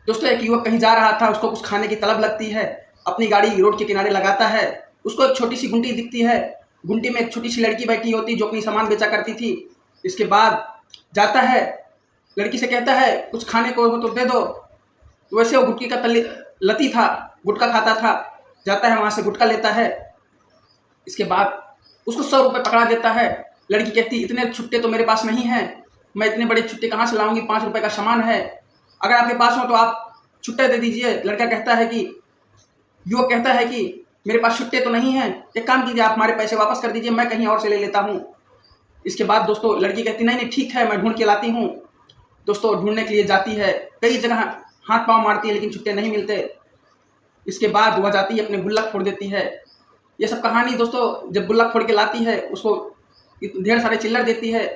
दोस्तों एक युवक कहीं जा रहा था, उसको कुछ खाने की तलब लगती है, अपनी गाड़ी रोड के किनारे लगाता है। उसको एक छोटी सी गुंटी दिखती है, गुंटी में एक छोटी सी लड़की बैठी होती जो अपनी सामान बेचा करती थी। इसके बाद जाता है, लड़की से कहता है कुछ खाने को हो तो दे दो। वैसे वो गुटकी का लती था, गुटखा खाता था। जाता है वहाँ से गुटखा लेता है। इसके बाद उसको 100 रुपये पकड़ा देता है। लड़की कहती इतने छुट्टे तो मेरे पास नहीं हैं, मैं इतने बड़े छुट्टे कहाँ से लाऊंगी, 5 रुपये का सामान है, अगर आपके पास हो तो आप छुट्टे दे दीजिए। लड़का कहता है कि युवक कहता है कि मेरे पास छुट्टे तो नहीं हैं, एक काम कीजिए आप हमारे पैसे वापस कर दीजिए, मैं कहीं और से ले लेता हूँ। इसके बाद दोस्तों लड़की कहती नहीं नहीं ठीक है, मैं ढूंढ के लाती हूँ। दोस्तों ढूंढने के लिए जाती है, कई जगह हाथ पाँव मारती है लेकिन छुट्टे नहीं मिलते। इसके बाद वह जाती है अपने गुल्लक फोड़ देती है। ये सब कहानी दोस्तों जब गुल्लक फोड़ के लाती है, उसको ढेर सारे चिल्लर देती है,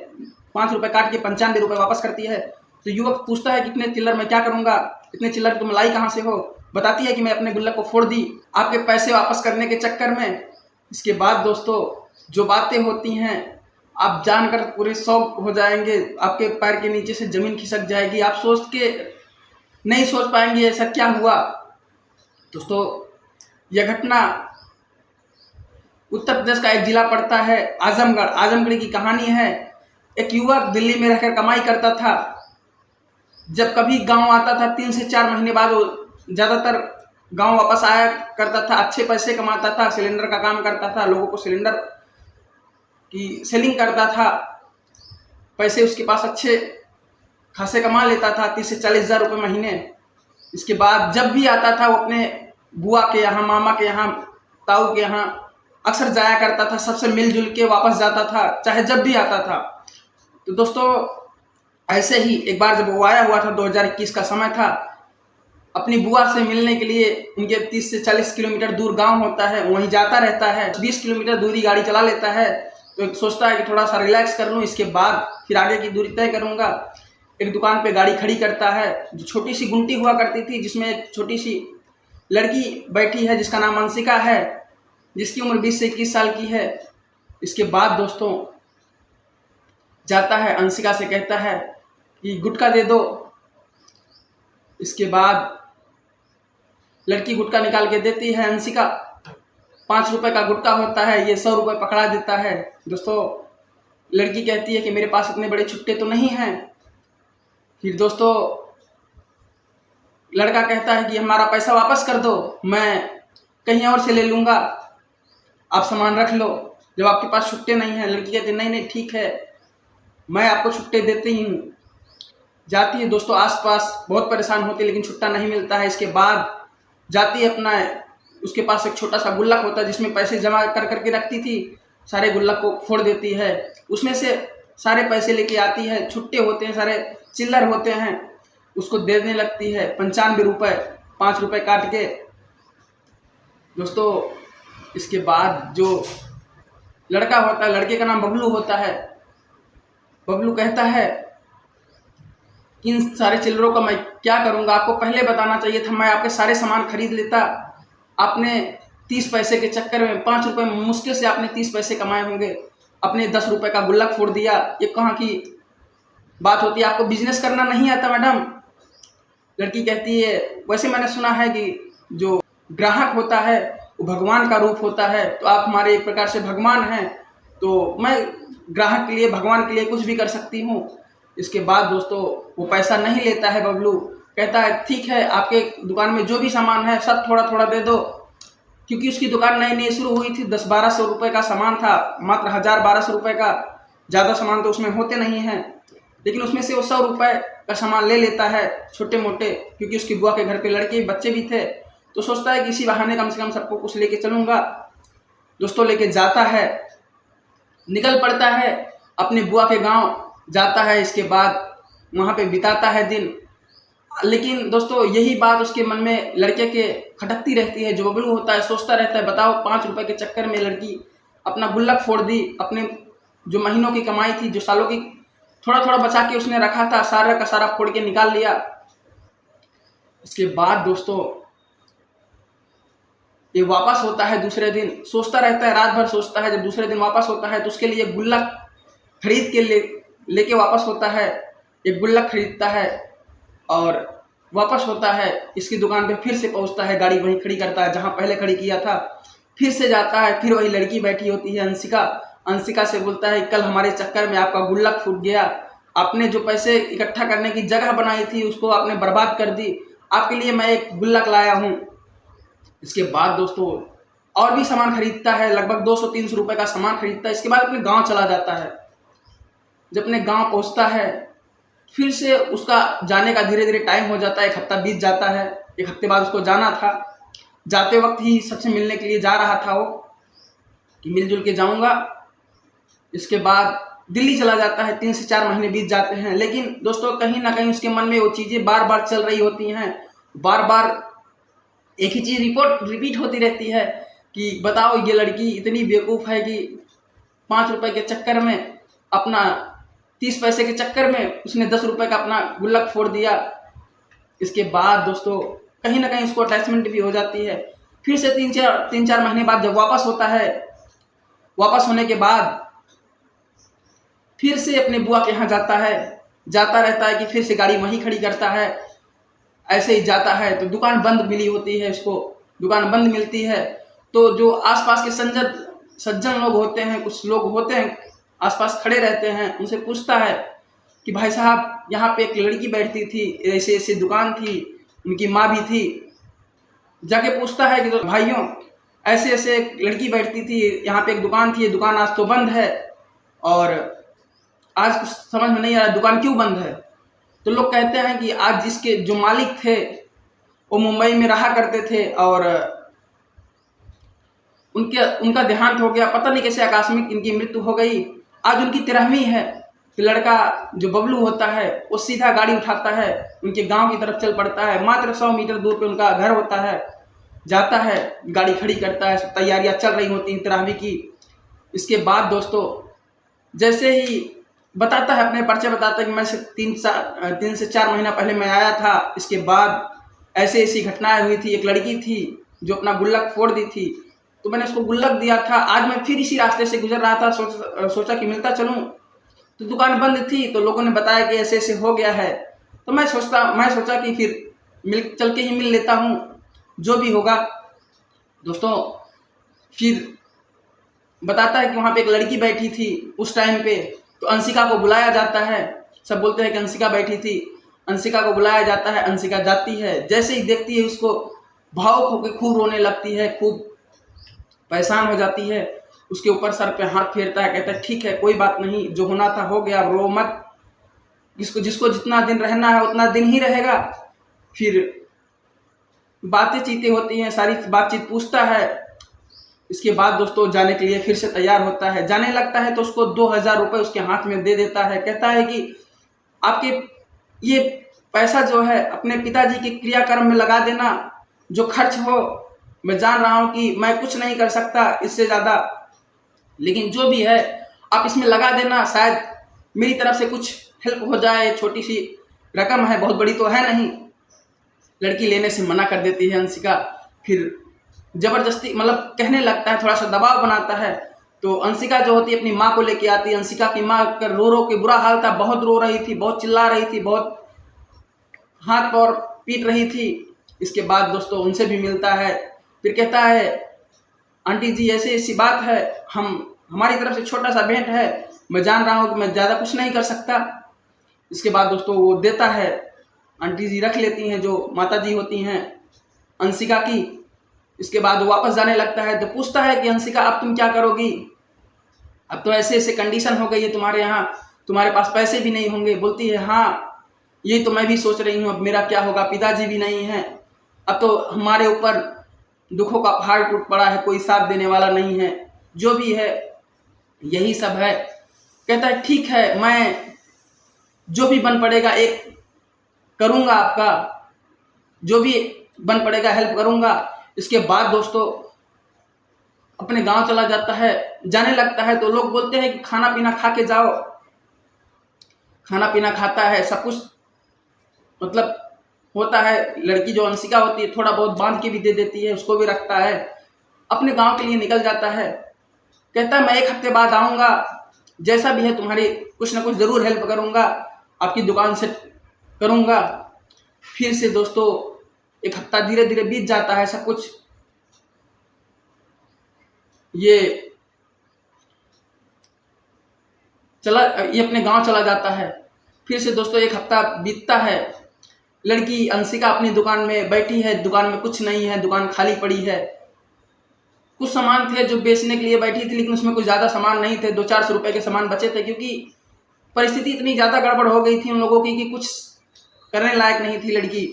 5 रुपये काट के 95 रुपये वापस करती है। तो युवक पूछता है कितने चिल्लर मैं क्या करूँगा, इतने चिल्लर तुम लाई कहाँ से हो। बताती है कि मैं अपने गुल्लक को फोड़ दी आपके पैसे वापस करने के चक्कर में। इसके बाद दोस्तों जो बातें होती हैं आप जानकर पूरे शौक हो जाएंगे, आपके पैर के नीचे से ज़मीन खिसक जाएगी, आप सोच के नहीं सोच पाएंगे ऐसा क्या हुआ। दोस्तों यह घटना उत्तर प्रदेश का एक जिला पड़ता है आजमगढ़। आजमगढ़ की कहानी है। एक युवक दिल्ली में रहकर कमाई करता था। जब कभी गांव आता था 3 से 4 महीने बाद वो ज़्यादातर गांव वापस आया करता था। अच्छे पैसे कमाता था, सिलेंडर का काम करता था, लोगों को सिलेंडर की सेलिंग करता था। पैसे उसके पास अच्छे खासे कमा लेता था, 30 से 40 हज़ार रुपये महीने। इसके बाद जब भी आता था वो अपने बुआ के यहाँ, मामा के यहाँ, ताऊ के यहाँ अक्सर जाया करता था, सबसे मिलजुल के वापस जाता था, चाहे जब भी आता था। तो दोस्तों ऐसे ही एक बार जब वो आया हुआ था, 2021 का समय था, अपनी बुआ से मिलने के लिए उनके 30 से 40 किलोमीटर दूर गांव होता है, वहीं जाता रहता है। 20 किलोमीटर दूरी गाड़ी चला लेता है। तो सोचता है कि थोड़ा सा रिलैक्स कर लूँ, इसके बाद फिर आगे की दूरी तय करूँगा। एक दुकान पे गाड़ी खड़ी करता है, जो छोटी सी गुंटी हुआ करती थी, जिसमें एक छोटी सी लड़की बैठी है जिसका नाम अंशिका है, जिसकी उम्र 20 से 21 साल की है। इसके बाद दोस्तों जाता है, अंशिका से कहता है कि गुटखा दे दो। इसके बाद लड़की गुटखा निकाल के देती है। अंशिका 5 रुपये का गुटखा होता है, ये 100 रुपये पकड़ा देता है। दोस्तों लड़की कहती है कि मेरे पास इतने बड़े छुट्टे तो नहीं हैं। फिर दोस्तों लड़का कहता है कि हमारा पैसा वापस कर दो, मैं कहीं और से ले लूँगा, आप सामान रख लो, जब आपके पास छुट्टे नहीं हैं। लड़की कहती नहीं नहीं ठीक है, मैं आपको छुट्टे देती हूँ। जाती है दोस्तों, आसपास बहुत परेशान होती है लेकिन छुट्टा नहीं मिलता है। इसके बाद जाती है अपना, उसके पास एक छोटा सा गुल्लक होता है जिसमें पैसे जमा कर करके रखती थी, सारे गुल्लक को फोड़ देती है, उसमें से सारे पैसे लेके आती है, छुट्टे होते हैं, सारे चिल्लर होते हैं, उसको देने लगती है 95 रुपये, 5 रुपये काट के। दोस्तों इसके बाद जो लड़का होता है, लड़के का नाम बबलू होता है, बबलू कहता है इन सारे चिल्लरों का मैं क्या करूँगा, आपको पहले बताना चाहिए था, मैं आपके सारे सामान खरीद लेता। आपने 30 पैसे के चक्कर में 5 रुपये मुश्किल से आपने 30 पैसे कमाए होंगे, अपने 10 रुपये का गुल्लक फोड़ दिया, ये कहाँ की बात होती है, आपको बिजनेस करना नहीं आता मैडम। लड़की कहती है वैसे मैंने सुना है कि जो ग्राहक होता है वो भगवान का रूप होता है, तो आप हमारे एक प्रकार से भगवान हैं, तो मैं ग्राहक के लिए, भगवान के लिए कुछ भी कर सकती हूँ। इसके बाद दोस्तों वो पैसा नहीं लेता है बबलू, कहता है ठीक है आपके दुकान में जो भी सामान है सब थोड़ा थोड़ा दे दो, क्योंकि उसकी दुकान नई नई शुरू हुई थी, 10-1200 रुपये का सामान था, मात्र 1000-1200 रुपये का, ज़्यादा सामान तो उसमें होते नहीं हैं। लेकिन उसमें से वो 100 रुपये का सामान ले लेता है छोटे मोटे, क्योंकि उसकी बुआ के घर पे लड़के बच्चे भी थे, तो सोचता है कि इसी बहाने कम से कम सबको कुछ लेके चलूँगा। दोस्तों लेके जाता है, निकल पड़ता है, अपने बुआ के गांव जाता है। इसके बाद वहाँ पे बिताता है दिन। लेकिन दोस्तों यही बात उसके मन में लड़के के खटकती रहती है। जो बबलू होता है सोचता रहता है बताओ 5 रुपये के चक्कर में लड़की अपना गुल्लक फोड़ दी, अपने जो महीनों की कमाई थी, जो सालों की थोड़ा थोड़ा बचा के उसने रखा था, सारा का सारा फोड़ के निकाल लिया। इसके बाद दोस्तों ये वापस होता है दूसरे दिन, सोचता रहता है, रात भर सोचता है। जब दूसरे दिन वापस होता है तो उसके लिए गुल्लक खरीद के लेके वापस होता है। एक गुल्लक खरीदता है और वापस होता है, इसकी दुकान पे फिर से पहुंचता है, गाड़ी वहीं खड़ी करता है जहां पहले खड़ी किया था, फिर से जाता है, फिर वही लड़की बैठी होती है अंशिका। अंशिका से बोलता है कल हमारे चक्कर में आपका गुल्लक फूट गया, आपने जो पैसे इकट्ठा करने की जगह बनाई थी उसको आपने बर्बाद कर दी, आपके लिए मैं एक गुल्लक लाया हूँ। इसके बाद दोस्तों और भी सामान खरीदता है, लगभग 200-300 रुपए का सामान खरीदता है। इसके बाद अपने गांव चला जाता है। जब अपने गांव पहुंचता है, फिर से उसका जाने का धीरे धीरे टाइम हो जाता है, 1 हफ्ता बीत जाता है। 1 हफ्ते बाद उसको जाना था, जाते वक्त ही सबसे मिलने के लिए जा रहा था वो कि मिलजुल के जाऊंगा। इसके बाद दिल्ली चला जाता है, 3 से 4 महीने बीत जाते हैं। लेकिन दोस्तों कहीं ना कहीं उसके मन में वो चीज़ें बार बार चल रही होती हैं, बार बार एक ही चीज़ रिपीट होती रहती है कि बताओ ये लड़की इतनी बेवकूफ़ है कि 5 रुपए के चक्कर में, अपना 30 पैसे के चक्कर में उसने 10 रुपए का अपना गुल्लक फोड़ दिया। इसके बाद दोस्तों कहीं ना कहीं उसको अटैचमेंट भी हो जाती है। फिर से 3-4 महीने बाद जब वापस होता है, वापस होने के बाद फिर से अपने बुआ के यहाँ जाता है, जाता रहता है कि फिर से गाड़ी वहीं खड़ी करता है। ऐसे ही जाता है तो दुकान बंद मिली होती है उसको, दुकान बंद मिलती है तो जो आसपास के सज्जन लोग होते हैं, कुछ लोग होते हैं आसपास खड़े रहते हैं, उनसे पूछता है कि भाई साहब यहाँ पे एक लड़की बैठती थी, ऐसे ऐसे दुकान थी, उनकी माँ भी थी। जाके पूछता है कि तो भाइयों ऐसे ऐसे एक लड़की बैठती थी, यहाँ पे एक दुकान थी, ये दुकान आज तो बंद है और आज कुछ समझ में नहीं आ रहा दुकान क्यों बंद है। तो लोग कहते हैं कि आज जिसके जो मालिक थे वो मुंबई में रहा करते थे और उनका देहांत हो गया, पता नहीं कैसे आकस्मिक इनकी मृत्यु हो गई। आज उनकी 13वीं है। तो लड़का जो बबलू होता है वो सीधा गाड़ी उठाता है, उनके गांव की तरफ चल पड़ता है। मात्र 100 मीटर दूर पे उनका घर होता है, जाता है, गाड़ी खड़ी करता है, सब तैयारियां चल रही होती हैं 13वीं की। इसके बाद दोस्तों जैसे ही बताता है, अपने परिचय बताता है कि मैं 3 से 4 महीना पहले मैं आया था, इसके बाद ऐसी ऐसी घटनाएं हुई थी, एक लड़की थी जो अपना गुल्लक फोड़ दी थी, तो मैंने उसको गुल्लक दिया था। आज मैं फिर इसी रास्ते से गुजर रहा था, सोचा कि मिलता चलूं, तो दुकान बंद थी, तो लोगों ने बताया कि ऐसे ऐसे हो गया है। तो मैं सोचा कि फिर चल के ही मिल लेता हूं, जो भी होगा। दोस्तों फिर बताता है कि वहाँ पे एक लड़की बैठी थी उस टाइम पे, तो अंशिका को बुलाया जाता है। सब बोलते हैं कि अंशिका बैठी थी, अंशिका को बुलाया जाता है। अंशिका जाती है, जैसे ही देखती है उसको भावुक होकर खूब रोने लगती है, खूब परेशान हो जाती है, उसके ऊपर सर पे हाथ फेरता है, कहता है ठीक है कोई बात नहीं, जो होना था हो गया, रो मत, जिसको जितना दिन रहना है उतना दिन ही रहेगा। फिर बातें चीतें होती हैं, सारी बातचीत पूछता है। इसके बाद दोस्तों जाने के लिए फिर से तैयार होता है, जाने लगता है तो उसको 2000 रुपये उसके हाथ में दे देता है। कहता है कि आपके ये पैसा जो है अपने पिताजी के क्रियाकर्म में लगा देना, जो खर्च हो, मैं जान रहा हूँ कि मैं कुछ नहीं कर सकता इससे ज़्यादा, लेकिन जो भी है आप इसमें लगा देना, शायद मेरी तरफ से कुछ हेल्प हो जाए, छोटी सी रकम है, बहुत बड़ी तो है नहीं। लड़की लेने से मना कर देती है अंशिका। फिर जबरदस्ती मतलब कहने लगता है, थोड़ा सा दबाव बनाता है, तो अंशिका जो होती है अपनी माँ को लेके आती है। अंशिका की माँ का रो रो के बुरा हाल था, बहुत रो रही थी, बहुत चिल्ला रही थी, बहुत हाथ पैर पीट रही थी। इसके बाद दोस्तों उनसे भी मिलता है, फिर कहता है आंटी जी ऐसी ऐसी बात है, हमारी तरफ से छोटा सा भेंट है, मैं जान रहा हूँ कि मैं ज़्यादा कुछ नहीं कर सकता। इसके बाद दोस्तों वो देता है, आंटी जी रख लेती हैं, जो माता जी होती हैं अंशिका की। इसके बाद वो वापस जाने लगता है, तो पूछता है कि अंशिका अब तुम क्या करोगी, अब तो ऐसे ऐसे कंडीशन हो गई है तुम्हारे यहाँ, तुम्हारे पास पैसे भी नहीं होंगे। बोलती है हाँ ये तो मैं भी सोच रही हूँ, अब मेरा क्या होगा, पिताजी भी नहीं है, अब तो हमारे ऊपर दुखों का पहाड़ टूट पड़ा है, कोई साथ देने वाला नहीं है, जो भी है यही सब है। कहता है ठीक है, मैं जो भी बन पड़ेगा एक करूँगा, आपका जो भी बन पड़ेगा हेल्प करूँगा। इसके बाद दोस्तों अपने गांव चला जाता है, जाने लगता है तो लोग बोलते हैं कि खाना पीना खा के जाओ। खाना पीना खाता है, सब कुछ मतलब होता है। लड़की जो अंशिका होती है थोड़ा बहुत बांध के भी दे देती है, उसको भी रखता है, अपने गांव के लिए निकल जाता है। कहता है मैं 1 हफ्ते बाद आऊँगा, जैसा भी है तुम्हारी कुछ ना कुछ ज़रूर हेल्प करूँगा, आपकी दुकान से करूँगा। फिर से दोस्तों एक हफ्ता धीरे धीरे बीत जाता है, सब कुछ ये अपने गांव चला जाता है। फिर से दोस्तों एक हफ्ता बीतता है, लड़की अंशिका अपनी दुकान में बैठी है, दुकान में कुछ नहीं है, दुकान खाली पड़ी है। कुछ सामान थे जो बेचने के लिए बैठी थी, लेकिन उसमें कुछ ज़्यादा सामान नहीं थे, 200-400 रुपए के सामान बचे थे, क्योंकि परिस्थिति इतनी ज़्यादा गड़बड़ हो गई थी उन लोगों की कि कुछ करने लायक नहीं थी लड़की।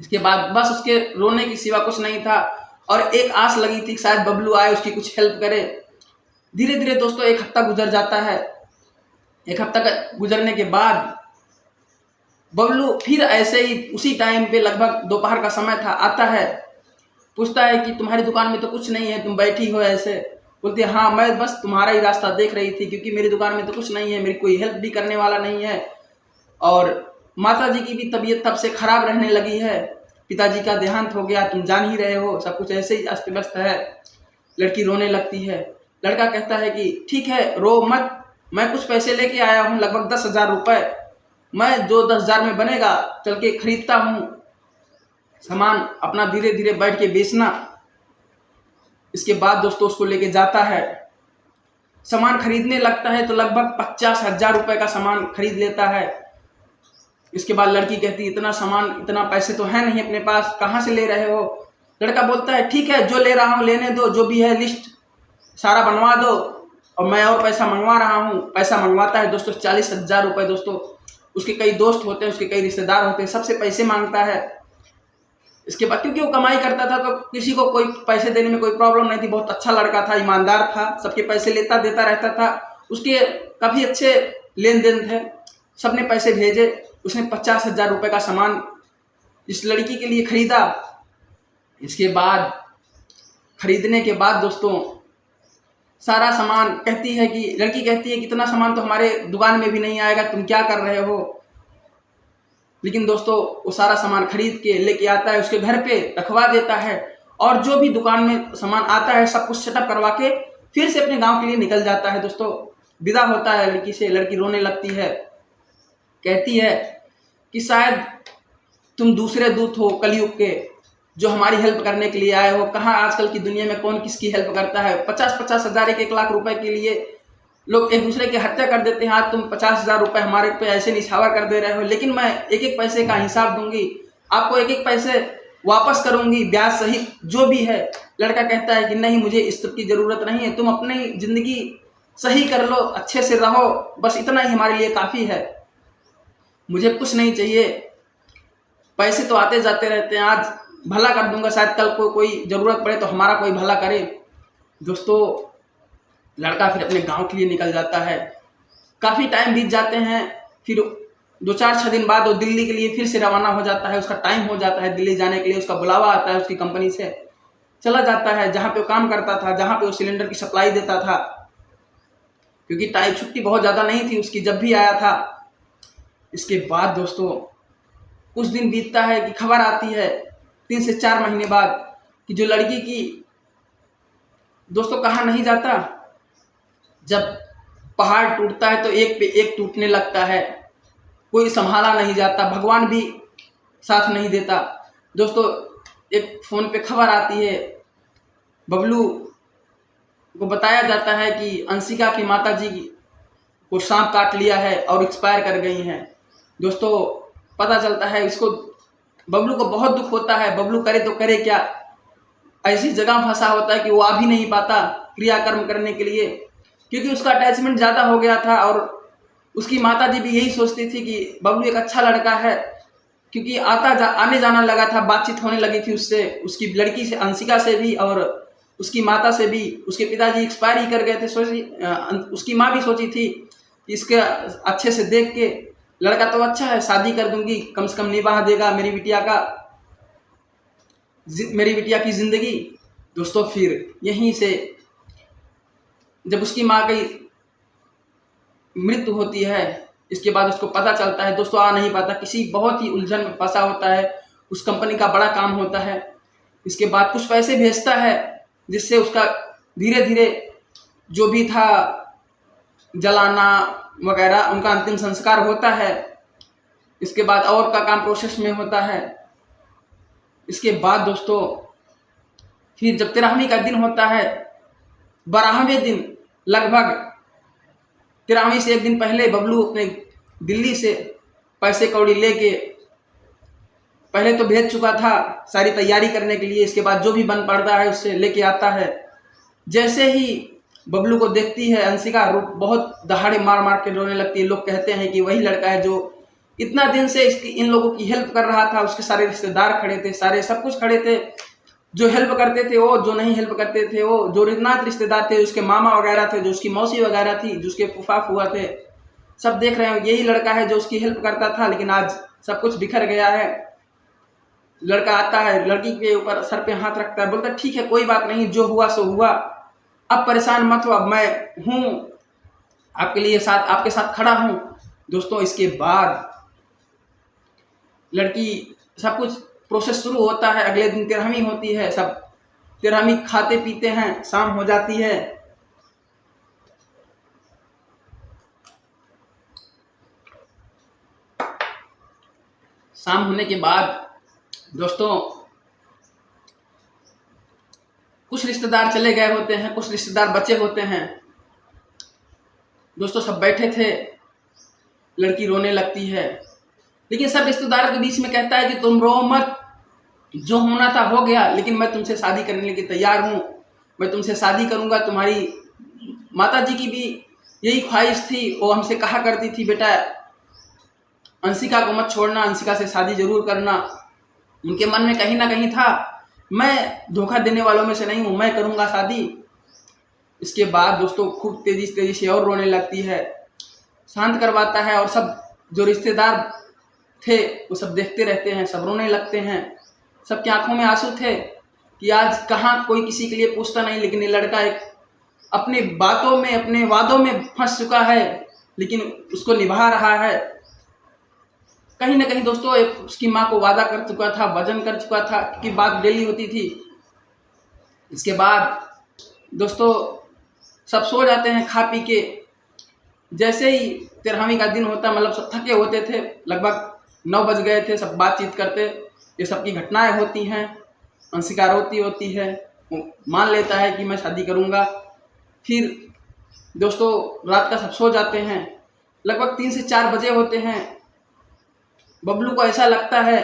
इसके बाद बस उसके रोने के सिवा कुछ नहीं था, और एक आस लगी थी शायद बबलू आए उसकी कुछ हेल्प करे। धीरे धीरे दोस्तों एक हफ्ता गुजर जाता है। एक हफ्ता गुजरने के बाद बबलू फिर ऐसे ही उसी टाइम पे, लगभग दोपहर का समय था, आता है, पूछता है कि तुम्हारी दुकान में तो कुछ नहीं है, तुम बैठी हो ऐसे। बोलती है हाँ, मैं बस तुम्हारा ही रास्ता देख रही थी, क्योंकि मेरी दुकान में तो कुछ नहीं है, मेरी कोई हेल्प भी करने वाला नहीं है, और माता जी की भी तबीयत तब से खराब रहने लगी है, पिताजी का देहांत हो गया, तुम जान ही रहे हो, सब कुछ ऐसे ही अस्त व्यस्त है। लड़की रोने लगती है। लड़का कहता है कि ठीक है, रो मत, मैं कुछ पैसे लेके आया हूँ, लगभग 10,000 रुपये, मैं जो 10,000 में बनेगा चल के खरीदता हूँ सामान, अपना धीरे धीरे बैठ के बेचना। इसके बाद दोस्तों उसको लेके जाता है, सामान खरीदने लगता है, तो लगभग 50,000 रुपये का सामान खरीद लेता है। इसके बाद लड़की कहती है इतना सामान, इतना पैसे तो है नहीं अपने पास, कहाँ से ले रहे हो? लड़का बोलता है ठीक है, जो ले रहा हूँ लेने दो, जो भी है लिस्ट सारा बनवा दो, और मैं और पैसा मंगवा रहा हूँ। पैसा मंगवाता है दोस्तों 40,000 रुपये। दोस्तों उसके कई दोस्त होते हैं, उसके कई रिश्तेदार होते हैं, सबसे पैसे मांगता है। इसके बाद क्योंकि वो कमाई करता था तो किसी को कोई पैसे देने में कोई प्रॉब्लम नहीं थी, बहुत अच्छा लड़का था, ईमानदार था, सबके पैसे लेता देता रहता था, उसके काफ़ी अच्छे लेन देन थे, सबने पैसे भेजे। उसने 50,000 रुपये का सामान इस लड़की के लिए खरीदा। इसके बाद खरीदने के बाद दोस्तों सारा सामान, लड़की कहती है कि इतना सामान तो हमारे दुकान में भी नहीं आएगा, तुम क्या कर रहे हो? लेकिन दोस्तों वो सारा सामान खरीद के लेके आता है, उसके घर पे रखवा देता है, और जो भी दुकान में सामान आता है सब कुछ सेटअप करवा के फिर से अपने गांव के लिए निकल जाता है। दोस्तों विदा होता है लड़की से। लड़की रोने लगती है, कहती है कि शायद तुम दूसरे दूत हो कलयुग के, जो हमारी हेल्प करने के लिए आए हो। कहाँ आजकल की दुनिया में कौन किसकी हेल्प करता है? 50-50 हज़ार, 1-1 लाख रुपए के लिए लोग एक दूसरे की हत्या कर देते हैं। आज तुम 50,000 रुपये हमारे पे ऐसे निछावर कर दे रहे हो, लेकिन मैं एक एक पैसे का हिसाब दूंगी, आपको एक एक पैसे वापस करूंगी, ब्याज सहित जो भी है। लड़का कहता है कि नहीं, मुझे इस सब की ज़रूरत नहीं है, तुम अपनी ज़िंदगी सही कर लो, अच्छे से रहो, बस इतना ही हमारे लिए काफ़ी है, मुझे कुछ नहीं चाहिए। पैसे तो आते जाते रहते हैं, आज भला कर दूंगा, शायद कल को कोई ज़रूरत पड़े तो हमारा कोई भला करे। दोस्तों लड़का फिर अपने गांव के लिए निकल जाता है। काफ़ी टाइम बीत जाते हैं, फिर 2-4-6 दिन बाद वो दिल्ली के लिए फिर से रवाना हो जाता है। उसका टाइम हो जाता है दिल्ली जाने के लिए, उसका बुलावा आता है उसकी कंपनी से। चला जाता है जहाँ पे वो काम करता था, जहाँ पे वो सिलेंडर की सप्लाई देता था, क्योंकि टाइम छुट्टी बहुत ज़्यादा नहीं थी उसकी जब भी आया था। इसके बाद दोस्तों कुछ दिन बीतता है कि खबर आती है 3 से 4 महीने बाद कि जो लड़की की, दोस्तों कहा नहीं जाता, जब पहाड़ टूटता है तो एक पे एक टूटने लगता है, कोई संभाला नहीं जाता, भगवान भी साथ नहीं देता। दोस्तों एक फ़ोन पे खबर आती है, बबलू को बताया जाता है कि अंशिका की माताजी को सांप काट लिया है और एक्सपायर कर गई हैं। दोस्तों पता चलता है इसको, बबलू को बहुत दुख होता है, बबलू करे तो करे क्या, ऐसी जगह फंसा होता है कि वो आ भी नहीं पाता क्रियाकर्म करने के लिए, क्योंकि उसका अटैचमेंट ज़्यादा हो गया था। और उसकी माताजी भी यही सोचती थी कि बबलू एक अच्छा लड़का है, क्योंकि आने जाना लगा था, बातचीत होने लगी थी उससे, उसकी लड़की से, अंशिका से भी, और उसकी माता से भी। उसके पिताजी एक्सपायर ही कर गए थे। उसकी माँ भी सोची थी कि इसके अच्छे से देख के, लड़का तो अच्छा है, शादी कर दूंगी, कम से कम निभाह देगा मेरी बिटिया की ज़िंदगी। दोस्तों फिर यहीं से जब उसकी माँ की मृत्यु होती है, इसके बाद उसको पता चलता है, दोस्तों आ नहीं पाता, किसी बहुत ही उलझन में फंसा होता है, उस कंपनी का बड़ा काम होता है। इसके बाद कुछ पैसे भेजता है, जिससे उसका धीरे धीरे जो भी था जलाना वगैरह, उनका अंतिम संस्कार होता है। इसके बाद और का काम प्रोसेस में होता है। इसके बाद दोस्तों फिर जब 13वीं का दिन होता है, 12वें दिन लगभग 13वीं से एक दिन पहले बबलू अपने दिल्ली से पैसे कौड़ी लेके पहले तो भेज चुका था सारी तैयारी करने के लिए। इसके बाद जो भी बन पड़ता है उससे लेके आता है। जैसे ही बबलू को देखती है अंशिका, बहुत दहाड़े मार मार के रोने लगती है। लोग कहते हैं कि वही लड़का है जो इतना दिन से इन लोगों की हेल्प कर रहा था। उसके सारे रिश्तेदार खड़े थे, सारे सब कुछ खड़े थे, जो हेल्प करते थे वो, जो नहीं हेल्प करते थे वो, जो रिश्तेदार रिश्तेदार थे, उसके मामा वगैरह थे, जो उसकी मौसी वगैरह थी, जो उसके फूफा फुआ थे, सब देख रहे हैं यही लड़का है जो उसकी हेल्प करता था। लेकिन आज सब कुछ बिखर गया है। लड़का आता है, लड़की के ऊपर सर पे हाथ रखता है, बोलता ठीक है कोई बात नहीं, जो हुआ सो हुआ, अब परेशान मत हो, अब मैं हूँ आपके लिए, आपके साथ खड़ा हूँ। दोस्तों इसके बाद लड़की सब कुछ प्रोसेस शुरू होता है। अगले दिन 13वीं होती है, सब 13वीं खाते पीते हैं, शाम हो जाती है। शाम होने के बाद दोस्तों कुछ रिश्तेदार चले गए होते हैं, कुछ रिश्तेदार बचे होते हैं। दोस्तों सब बैठे थे, लड़की रोने लगती है, लेकिन सब रिश्तेदारों के बीच में कहता है कि तुम रो मत, जो होना था हो गया, लेकिन मैं तुमसे शादी करने के लिए तैयार हूँ, मैं तुमसे शादी करूँगा। तुम्हारी माताजी की भी यही ख्वाहिश थी, वो हमसे कहा करती थी बेटा अंशिका को मत छोड़ना, अंशिका से शादी जरूर करना। उनके मन में कहीं ना कहीं था मैं धोखा देने वालों में से नहीं हूँ, मैं करूँगा शादी। इसके बाद दोस्तों खूब तेजी से और रोने लगती है, शांत करवाता है, और सब जो रिश्तेदार थे वो सब देखते रहते हैं, सब रोने लगते हैं। सबकी आंखों में आंसू थे कि आज कहाँ कोई किसी के लिए पूछता नहीं, लेकिन ये लड़का एक अपने बातों में, अपने वादों में फंस चुका है, लेकिन उसको निभा रहा है। कहीं ना कहीं दोस्तों उसकी माँ को वादा कर चुका था, वचन कर चुका था, कि बात डेली होती थी। इसके बाद दोस्तों सब सो जाते हैं खा पी के। जैसे ही 13वीं का दिन होता, मतलब सब थके होते थे, लगभग 9 बज गए थे, सब बातचीत करते, ये सब की घटनाएं होती हैं। अंशिका रोती होती है, वो मान लेता है कि मैं शादी करूँगा। फिर दोस्तों रात का सब सो जाते हैं, लगभग 3 से 4 बजे होते हैं। बबलू को ऐसा लगता है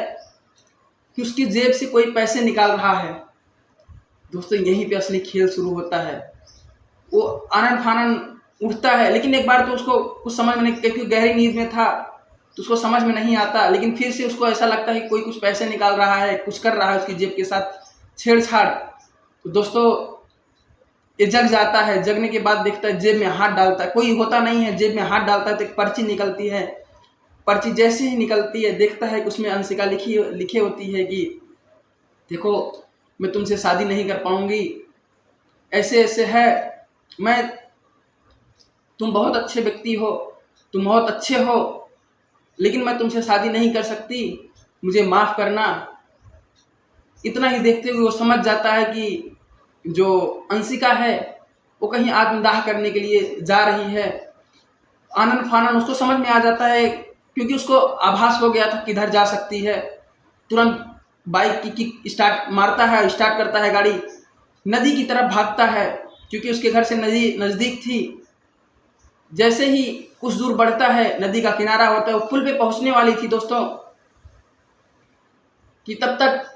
कि उसकी जेब से कोई पैसे निकाल रहा है। दोस्तों यहीं पे असली खेल शुरू होता है। वो आनन फानन उठता है, लेकिन एक बार तो उसको कुछ समझ में नहीं, क्योंकि गहरी नींद में था तो उसको समझ में नहीं आता। लेकिन फिर से उसको ऐसा लगता है कि कोई कुछ पैसे निकाल रहा है, कुछ कर रहा है उसकी जेब के साथ छेड़छाड़। तो दोस्तों ये जग जाता है। जगने के बाद देखता है, जेब में हाथ डालता है, कोई होता नहीं है, जेब में हाथ डालता है तो एक पर्ची निकलती है। पर्ची जैसे ही निकलती है, देखता है कि उसमें अंशिका लिखी होती है कि देखो मैं तुमसे शादी नहीं कर पाऊंगी, ऐसे ऐसे है, मैं तुम बहुत अच्छे व्यक्ति हो, तुम बहुत अच्छे हो, लेकिन मैं तुमसे शादी नहीं कर सकती, मुझे माफ़ करना। इतना ही देखते हुए वो समझ जाता है कि जो अंशिका है वो कहीं आत्मदाह करने के लिए जा रही है। आनन फानन उसको समझ में आ जाता है, क्योंकि उसको आभास हो गया था किधर जा सकती है। तुरंत बाइक की किक स्टार्ट मारता है, स्टार्ट करता है गाड़ी, नदी की तरफ भागता है, क्योंकि उसके घर से नदी नज़दीक थी। जैसे ही कुछ दूर बढ़ता है, नदी का किनारा होता है, वो पुल पे पहुंचने वाली थी दोस्तों, कि तब तक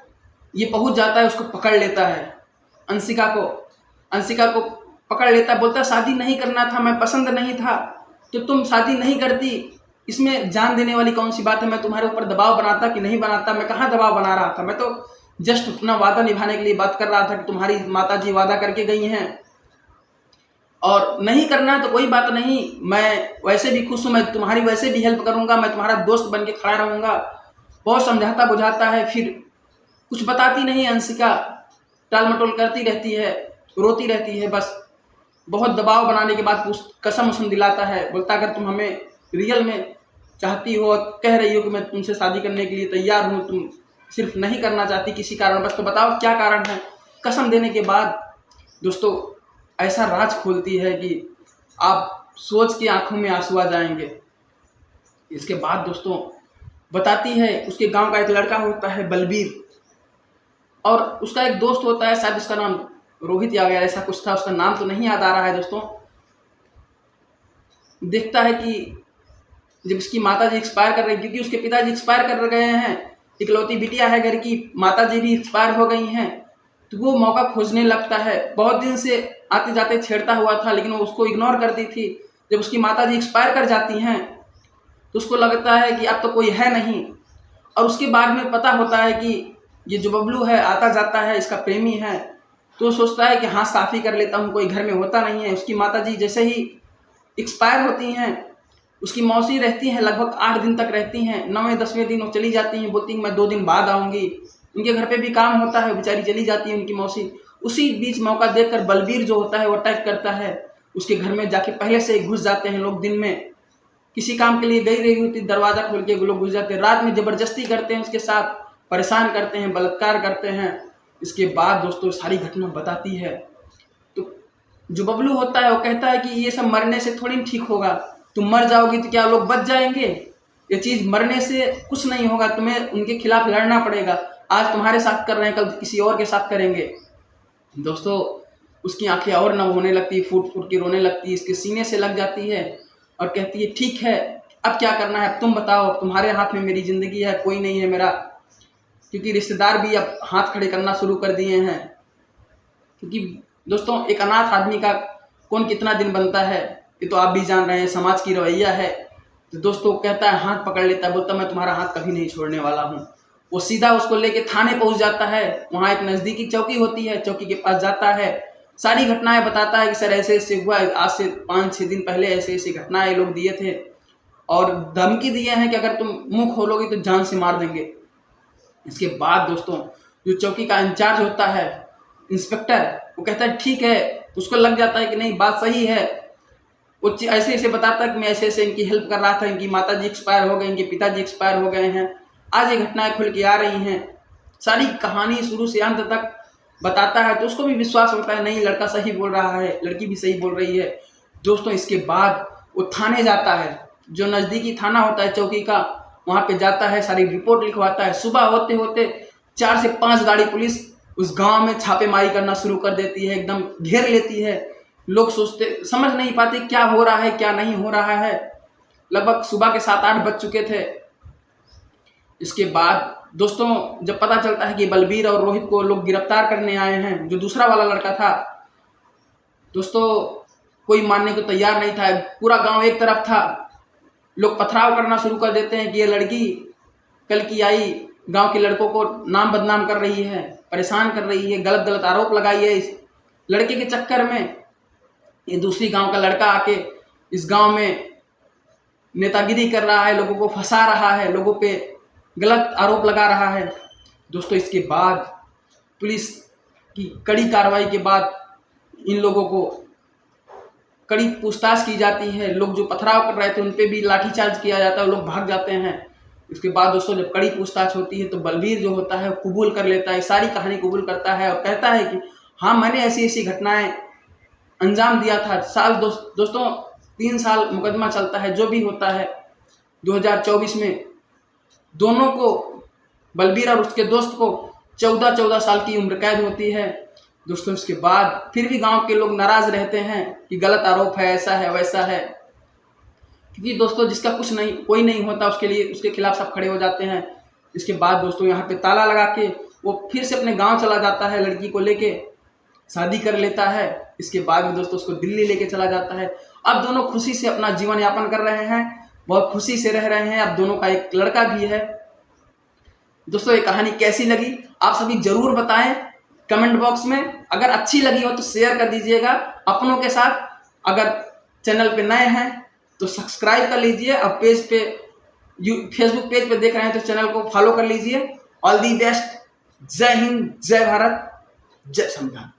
ये पहुंच जाता है, उसको पकड़ लेता है, अंशिका को पकड़ लेता, बोलता शादी नहीं करना था, मैं पसंद नहीं था तो तुम शादी नहीं करती, इसमें जान देने वाली कौन सी बात है। मैं तुम्हारे ऊपर दबाव बनाता कि नहीं बनाता, मैं कहाँ दबाव बना रहा था, मैं तो जस्ट अपना वादा निभाने के लिए बात कर रहा था कि तुम्हारी माताजी वादा करके गई हैं, और नहीं करना तो कोई बात नहीं, मैं वैसे भी खुश हूँ, मैं तुम्हारी वैसे भी हेल्प करूँगा, मैं तुम्हारा दोस्त बन के खड़ा रहूँगा। बहुत समझाता बुझाता है, फिर कुछ बताती नहीं अंशिका, टाल मटोल करती रहती है, रोती रहती है। बस बहुत दबाव बनाने के बाद कसम उसम दिलाता है, बोलता अगर तुम हमें रियल में चाहती हो, कह रही हो कि मैं तुमसे शादी करने के लिए तैयार हूँ, तुम सिर्फ नहीं करना चाहती किसी कारण बस, तो बताओ क्या कारण है। कसम देने के बाद दोस्तों ऐसा राज खोलती है कि आप सोच के आंखों में आंसू आ जाएंगे। इसके बाद दोस्तों बताती है। उसके गांव का एक लड़का होता है बलबीर, और उसका एक दोस्त होता है, शायद उसका नाम रोहित या ऐसा कुछ था, उसका नाम तो नहीं याद आ रहा है दोस्तों। देखता है कि जब उसकी माताजी एक्सपायर कर रही, क्योंकि उसके पिताजी एक्सपायर कर गए हैं, इकलौती बिटिया है घर की, माताजी भी एक्सपायर हो गई हैं, तो वो मौका खोजने लगता है। बहुत दिन से आते जाते छेड़ता हुआ था, लेकिन वो उसको इग्नोर करती थी। जब उसकी माताजी एक्सपायर कर जाती हैं तो उसको लगता है कि अब तो कोई है नहीं, और उसके बाद में पता होता है कि ये जो बबलू है आता जाता है, इसका प्रेमी है। तो सोचता है कि हाँ साफ़ी कर लेता हूँ, कोई घर में होता नहीं है। उसकी माताजी जैसे ही एक्सपायर होती हैं, उसकी मौसी रहती हैं, लगभग 8 दिन तक रहती हैं। 9वें-10वें दिन वो चली जाती हैं, बोलती हैं मैं 2 दिन बाद आऊँगी। उनके घर पे भी काम होता है, बेचारी चली जाती है उनकी मौसी। उसी बीच मौका देखकर बलबीर जो होता है वो अटैक करता है। उसके घर में जाके पहले से ही घुस जाते हैं लोग। दिन में किसी काम के लिए गई रही होती, दरवाज़ा खोल के वो लोग घुस जाते हैं। रात में ज़बरदस्ती करते हैं, उसके साथ परेशान करते हैं, बलात्कार करते हैं। इसके बाद दोस्तों सारी घटना बताती है। तो जो बबलू होता है वो कहता है कि ये सब मरने से थोड़ी ठीक होगा, तुम मर जाओगी तो क्या लोग बच जाएंगे? ये चीज़ मरने से कुछ नहीं होगा, तुम्हें उनके खिलाफ लड़ना पड़ेगा। आज तुम्हारे साथ कर रहे हैं, कल किसी और के साथ करेंगे। दोस्तों उसकी आंखें और नम होने लगती, फूट फूट के रोने लगती, इसके सीने से लग जाती है और कहती है ठीक है अब क्या करना है, अब तुम बताओ, तुम्हारे हाथ में मेरी ज़िंदगी है, कोई नहीं है मेरा। क्योंकि रिश्तेदार भी अब हाथ खड़े करना शुरू कर दिए हैं। क्योंकि दोस्तों एक अनाथ आदमी का कौन कितना दिन बनता है, ये तो आप भी जान रहे हैं, समाज की रवैया है। तो दोस्तों कहता है, हाथ पकड़ लेता है, बोलता मैं तुम्हारा हाथ कभी नहीं छोड़ने वाला हूँ। वो सीधा उसको लेके थाने पहुँच जाता है। वहाँ एक नज़दीकी चौकी होती है, चौकी के पास जाता है, सारी घटनाएं बताता है कि सर ऐसे ऐसे हुआ, आज से 5-6 दिन पहले ऐसे ऐसी घटनाएं लोग दिए थे, और धमकी दिए हैं कि अगर तुम मुंह खोलोगी तो जान से मार देंगे। इसके बाद दोस्तों जो चौकी का इंचार्ज होता है, इंस्पेक्टर, वो कहता है ठीक है। उसको लग जाता है कि नहीं बात सही है। वो ऐसे ऐसे बताता है कि मैं ऐसे ऐसे इनकी हेल्प कर रहा था, इनकी माताजी एक्सपायर हो गई, इनके पिताजी एक्सपायर हो गए हैं, आज ये घटनाएं खुल के आ रही हैं। सारी कहानी शुरू से अंत तक बताता है। तो उसको भी विश्वास होता है, नहीं लड़का सही बोल रहा है, लड़की भी सही बोल रही है। दोस्तों इसके बाद वो थाने जाता है, जो नज़दीकी थाना होता है चौकी का, वहाँ पे जाता है, सारी रिपोर्ट लिखवाता है। सुबह होते होते 4 से 5 गाड़ी पुलिस उस गांव में छापेमारी करना शुरू कर देती है, एकदम घेर लेती है। लोग समझ नहीं पाते क्या हो रहा है क्या नहीं हो रहा है। लगभग सुबह के 7-8 बज चुके थे। इसके बाद दोस्तों जब पता चलता है कि बलबीर और रोहित को लोग गिरफ्तार करने आए हैं, जो दूसरा वाला लड़का था, दोस्तों कोई मानने को तैयार नहीं था। पूरा गांव एक तरफ था, लोग पथराव करना शुरू कर देते हैं कि ये लड़की कल की आई, गांव के लड़कों को नाम बदनाम कर रही है, परेशान कर रही है, गलत गलत आरोप लगाई है। इस लड़के के चक्कर में ये दूसरी गांव का लड़का आके इस गांव में नेतागिरी कर रहा है, लोगों को फंसा रहा है, लोगों पे गलत आरोप लगा रहा है। दोस्तों इसके बाद पुलिस की कड़ी कार्रवाई के बाद इन लोगों को कड़ी पूछताछ की जाती है। लोग जो पथराव कर रहे थे उन पे भी लाठीचार्ज किया जाता है, लोग भाग जाते हैं। इसके बाद दोस्तों जब कड़ी पूछताछ होती है तो बलबीर जो होता है कबूल कर लेता है, सारी कहानी कबूल करता है और कहता है कि हाँ मैंने ऐसी ऐसी घटनाएं अंजाम दिया था। दोस्तों 3 साल मुकदमा चलता है, जो भी होता है। 2024 में दोनों को, बलबीर और उसके दोस्त को 14-14 साल की उम्र कैद होती है। दोस्तों इसके बाद फिर भी गांव के लोग नाराज रहते हैं कि गलत आरोप है, ऐसा है वैसा है। क्योंकि दोस्तों जिसका कुछ नहीं, कोई नहीं होता, उसके लिए उसके खिलाफ सब खड़े हो जाते हैं। इसके बाद दोस्तों यहाँ पे ताला लगा के वो फिर से अपने गांव चला जाता है, लड़की को लेके शादी कर लेता है। इसके बाद में दोस्तों उसको दिल्ली लेके चला जाता है। अब दोनों खुशी से अपना जीवन यापन कर रहे हैं, बहुत खुशी से रह रहे हैं। अब दोनों का एक लड़का भी है। दोस्तों ये कहानी कैसी लगी आप सभी जरूर बताएं कमेंट बॉक्स में। अगर अच्छी लगी हो तो शेयर कर दीजिएगा अपनों के साथ। अगर चैनल पे नए हैं तो सब्सक्राइब कर लीजिए, और पेज पे फेसबुक पेज पे देख रहे हैं तो चैनल को फॉलो कर लीजिए। All the best. जय हिंद, जय भारत, जय संविधान।